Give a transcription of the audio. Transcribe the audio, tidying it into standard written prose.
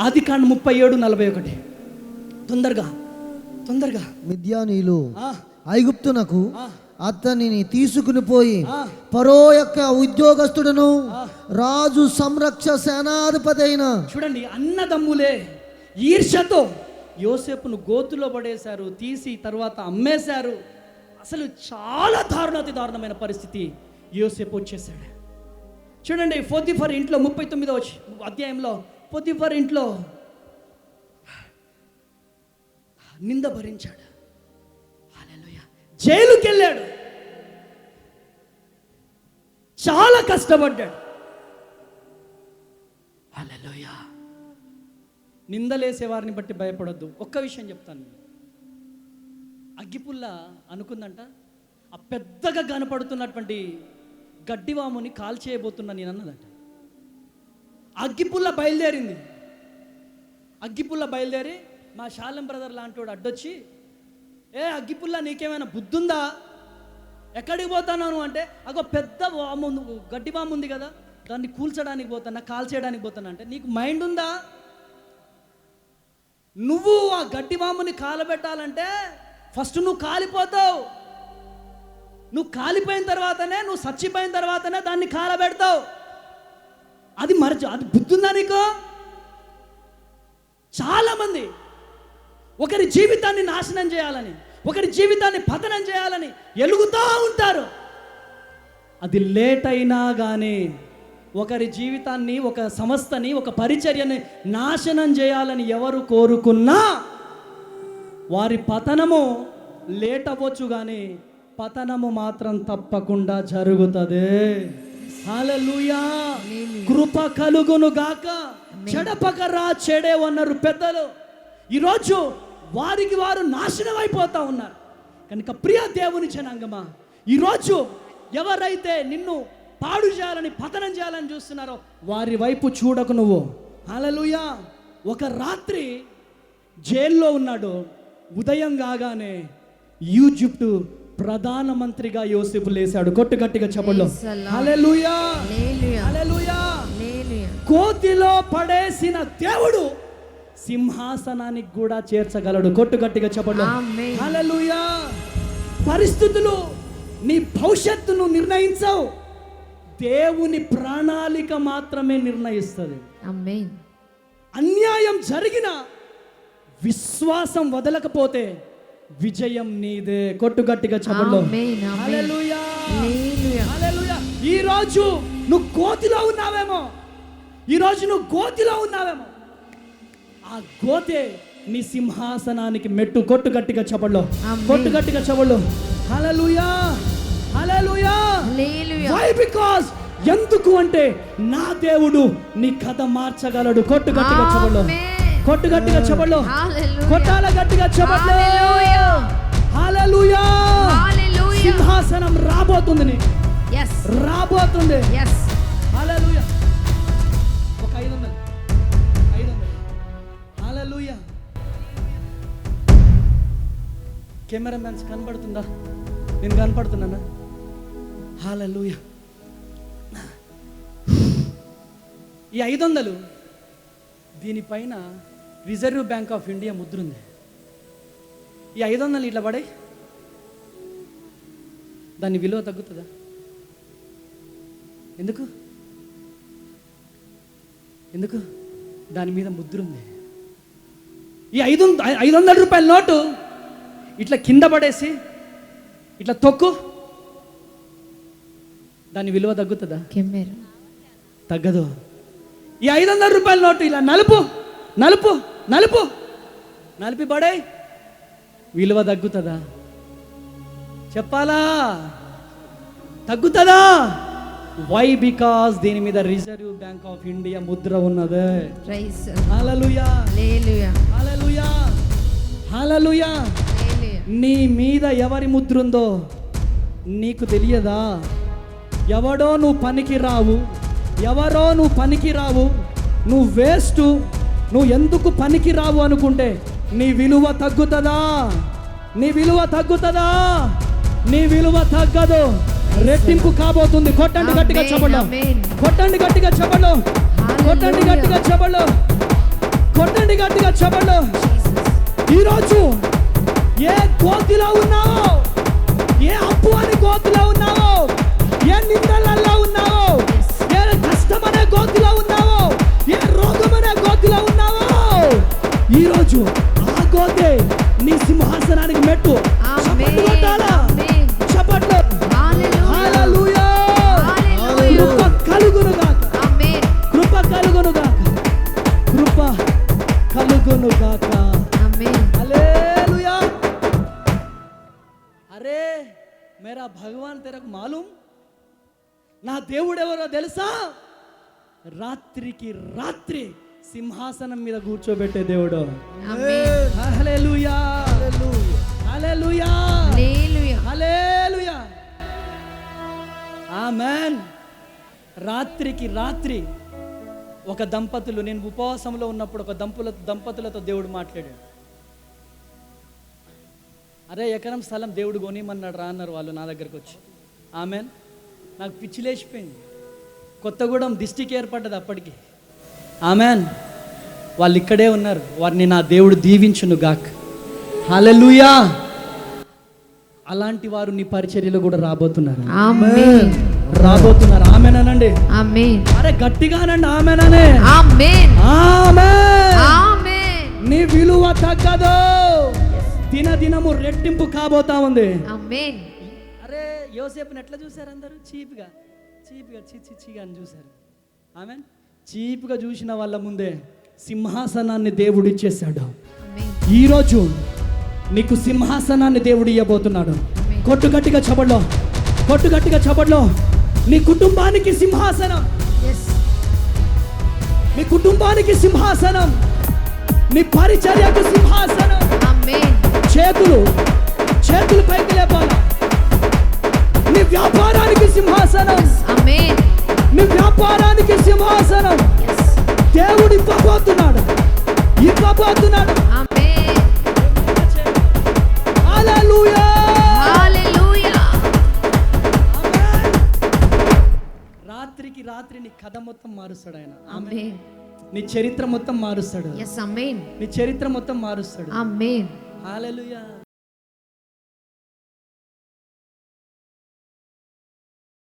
ఆదికాండం 37:41. తొందరగా. మిద్యానీయులు ఐగుప్తునకు అతనిని తీసుకుని పోయి ఫరో యొక్క ఉద్యోగస్తుడను రాజు సంరక్ష సేనాధిపతి అయిన. చూడండి, అన్నదమ్ములే ఈర్ష్యతో యోసేపును గోతులో పడేశారు, తీసి తర్వాత అమ్మేశారు. అసలు చాలా దారుణాతి దారుణమైన పరిస్థితి యోసేపు వచ్చేసాడు. చూడండి, పొతిఫర్ ఇంట్లో 39వ అధ్యాయంలో పొతిఫర్ ఇంట్లో నింద భరించాడు. హల్లెలూయా. జైలుకి వెళ్ళాడు, చాలా కష్టపడ్డాడు. హల్లెలూయా. నిందలేసే వారిని బట్టి భయపడొద్దు. ఒక్క విషయం చెప్తాను. అగ్గిపుల్ల అనుకుందంట ఆ పెద్దగా కనపడుతున్నటువంటి గడ్డివాముని కాల్చేయబోతున్నా నేను అన్నదంట. అగ్గిపుల్ల బయలుదేరి మా శాలం బ్రదర్ లాంటి వాడు అడ్డొచ్చి, ఏ అగ్గిపుల్ల నీకేమైనా బుద్ధుందా, ఎక్కడికి పోతాను అంటే, అగో పెద్ద వాము గడ్డి వాము ఉంది కదా, దాన్ని కూల్చడానికి పోతానా, కాల్చేయడానికి పోతానా అంటే, నీకు మైండ్ ఉందా? నువ్వు ఆ గడ్డి వాముని కాలబెట్టాలంటే ఫస్ట్ నువ్వు కాలిపోతావు. నువ్వు కాలిపోయిన తర్వాతనే, నువ్వు చచ్చిపోయిన తర్వాతనే దాన్ని కాలబెడతావు. అది బుద్ధుందా నీకు? చాలామంది ఒకరి జీవితాన్ని నాశనం చేయాలని, ఒకరి జీవితాన్ని పతనం చేయాలని ఎలుగుతూ ఉంటారు. అది లేట్ అయినా కానీ ఒకరి జీవితాన్ని, ఒక సంస్థని, ఒక పరిచర్యని నాశనం చేయాలని ఎవరు కోరుకున్నా వారి పతనము లేట్ అవ్వచ్చు, కానీ పతనము మాత్రం తప్పకుండా జరుగుతుంది. హల్లెలూయా. కృప కలుగును గాక. చెడపకరా చెడేవన్నారు పెద్దలు. ఈరోజు వారికి వారు నాశనం అయిపోతా ఉన్నారు. కనుక ప్రియ దేవుని జనాంగమా, ఈరోజు ఎవరైతే నిన్ను పాడు చేయాలని, పతనం చేయాలని చూస్తున్నారో వారి వైపు చూడకు నువ్వు. హల్లెలూయా. ఒక రాత్రి జైల్లో ఉన్నాడు. ఉదయం కాగానే ఈజిప్టు ప్రధానమంత్రిగా యోసేపు లేశాడు. కొట్టు గట్టిగా చెప్పండి. హల్లెలూయా, హల్లెలూయా. కోతిలో పడేసిన దేవుడు సింహాసనానికి కూడా చేర్చగలడు. కొట్టు గట్టిగా చెప్పండి. హల్లెలూయా. పరిస్థితులు నీ భవిష్యత్తును నిర్ణయించవు, దేవుని ప్రణాళిక మాత్రమే నిర్ణయిస్తుంది. అన్యాయం జరిగిన విశ్వాసం వదలకపోతే విజయం నీదే. కొట్టు గట్టిగా చెప్పండి. హల్లెలూయా, హల్లెలూయా. ఈరోజు నువ్వు గోతిలో ఉన్నావేమో, ఆ గోతే నీ సింహాసనానికి మెట్టు. కొట్టు గట్టిగా చెప్పండి. కొట్టు గట్టిగా చెప్పండి. హల్లెలూయా, హల్లెలూయా. వై? బికాజ్ ఎందుకు అంటే నా దేవుడు నీ కథ మార్చగలడు. కొట్టు గట్టిగా చెప్పండి. కొట్టు గట్టిగా చెప్పండి. కొట్టాల గట్టిగా చెప్పండి. హల్లెలూయా. సింహాసనం రాబోతుంది నీకు. రాబోతుంది. హల్లెలూయా. ఒక 500. హల్లెలూయా. కెమెరా మ్యాన్స్ కనబడుతుందా? నేను కనపడుతున్నానా? హల్లెలూయా. ఈ 500 దీనిపైన reserve bank of India Mudra ఉంది. ఈ 500 ఇట్లా పడే దాని విలువ తగ్గుతుందా? ఎందుకు? దాని మీద ముద్ర ఉంది. ఈ 500 రూపాయల నోటు ఇట్లా కింద పడేసి ఇట్లా తొక్కు, దాని విలువ తగ్గుతుందా? తగ్గదు. ఈ 500 రూపాయల నోటు ఇలా నలిపి పడే, విలువ తగ్గుతుందా? చెప్పాలా? తగ్గుతుందా? వై? బికాజ్ దీని మీద reserve bank of India Mudra ఉన్నది. హల్లెలూయా, హల్లెలూయా, హల్లెలూయా. నీ మీద ఎవరి ముద్ర ఉందో నీకు తెలియదా? ఎవరో నువ్వు పనికి రావు, నువ్వు వేస్ట్, నువ్వు ఎందుకు పనికి రావు అనుకుంటే నీ విలువ తగ్గుతుందా? నీ విలువ తగ్గదు, రెట్టింపు కాబోతుంది. కొట్టండి గట్టిగా చెప్పండి. కొట్టండి గట్టిగా చపళ్ళు. ఈరోజు ఏ గోతిలో ఉన్నావో, ఏ అప్పు అని గోతిలో ఉన్నావో, ఏ నిందలలో ఉన్నావో, ఏ కష్టమనే గోతిలో ఉన్నావో, ఏ రోగమనే గోతిలో ఉన్నావో, ఈరోజు ఆ గోతే నీ సింహాసనానికి మెట్టు. చప్పట్లు కొట్టాలా? చప్పట్లు. హల్లెలూయా. కృప కలుగును గాక. కృప కలుగును గాక. కృప కలుగును గాక. హల్లెలూయా. అరే మేరా భగవాన్ తెరకు మాలూమ్, నా దేవుడు ఎవరో తెలుసా? రాత్రికి రాత్రి సింహాసనం మీద కూర్చోబెట్టే దేవుడు. హల్లెలూయా. హల్లెలూయా. హల్లెలూయా. ఆమేన్. రాత్రికి రాత్రి ఒక దంపతులు, నేను ఉపవాసంలో ఉన్నప్పుడు ఒక దంపతులతో దేవుడు మాట్లాడాడు. అరే ఎకరం స్థలం దేవుడు కొనిమన్నాడు రా అన్నారు వాళ్ళు నా దగ్గరకు వచ్చి. ఆమెన్. నాకు పిచ్చి లేచిపోయింది. కొత్తగూడెం డిస్టిక్ ఏర్పడ్డది అప్పటికి. ఆమెన్. వాళ్ళు ఇక్కడే ఉన్నారు. వారిని నా దేవుడు దీవించును గాక. హల్లెలూయా. అలాంటి వారు నీ పరిచర్యలో కూడా రాబోతున్నారు. రాబోతున్నారు. ఆమెన్ అనండి. అరే గట్టిగానండి. ఆమెన్ అనే. నీ విలువ తగ్గదు. దినదినము రెట్టింపు కాబోతా ఉంది. అరే యోసేపుని ఎట్లా చూసారు అందరూ? చీప్గా చీచిగా అని చూశారు. ఆమెన్. చీప్గా చూసిన వాళ్ళ ముందే సింహాసనాన్ని దేవుడు ఇచ్చేసాడు. ఈరోజు నీకు సింహాసనాన్ని దేవుడు ఇవ్వబోతున్నాడు. కొట్టు గట్టిగా చపట్లో, కొట్టు గట్టిగా చపట్లో. నీ కుటుంబానికి సింహాసనం, నీ కుటుంబానికి సింహాసనం, నీ పరిచర్యకు సింహాసనం. చేతులు పైకి లేపాలా. నీ వ్యాపారానికి సింహాసనం, నీ వ్యాపారానికి సింహాసనం దేవుడు ఇవ్వబోతున్నాడు. హల్లెలూయా. రాత్రికి రాత్రి నీ కథ మొత్తం మారుస్తాడు ఆయన. నీ చరిత్ర మొత్తం మారుస్తాడు. నీ చరిత్ర మొత్తం మారుస్తాడు. హల్లెలూయా.